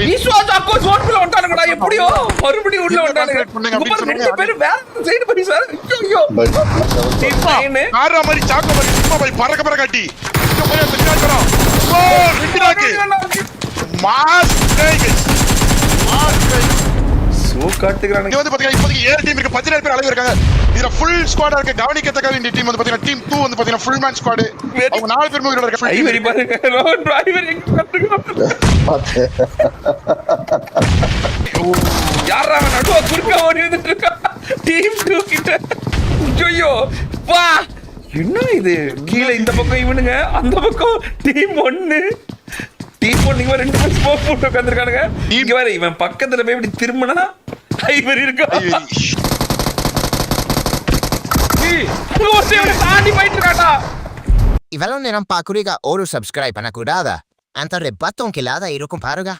விஸ்வாஸ் அக்கோ ஜோன்குள்ள வந்துட்டானுங்கடா எப்படியோ மறுபடியும் உள்ள வந்துட்டானுங்க ரெண்டு பேரும் வேற சைடு போய் சார் ஐயோ காரா மாதிரி சாக்கோ மாதிரி சும்மா போய் பறக்க காட்டி இங்க போய் அந்த சாக்கறா ஓ ரெண்டு நாக்கு மாஸ் கைஸ் சோ காட்டுறானுங்க இது வந்து பாத்தீங்கன்னா இப்போதைக்கு ஏழு டீம் இருக்கு 17 பேர் அளவு இருக்காங்க இதுல ஃபுல் ஸ்குவாடா இருக்கு கவனிக்கத்தக்க வேண்டிய டீம் வந்து பாத்தீங்கன்னா டீம் 2 வந்து பாத்தீங்கன்னா ஃபுல் மேன் ஸ்குவாட் அவங்க நாலு பேர் மூவில இருக்காங்க ஐவரி பாருங்க ரோட் டிரைவர் எங்க கட்டுறான் யாரா நடுவ குறுக்க ஓடி வந்துட்டு இருக்கா டீம் 2 கிட்ட ஐயோ வா என்ன இது கீழ இந்த பக்கம் இவனுங்க அந்த பக்கம் டீம் 1 டீம் 1 இவன் ரெண்டு பேரும் ஸ்மோக் போட்டு உட்கார்ந்திருக்கானுங்க இங்க வர இவன் பக்கத்துல போய் இப்படி திரும்பினா ஐவரி இருக்கா தாண்டி போயிட்டு இருக்காடா Ivalon nampak kuriga oru subscribe anak udada. Antar rebatong kilada irukum paruga.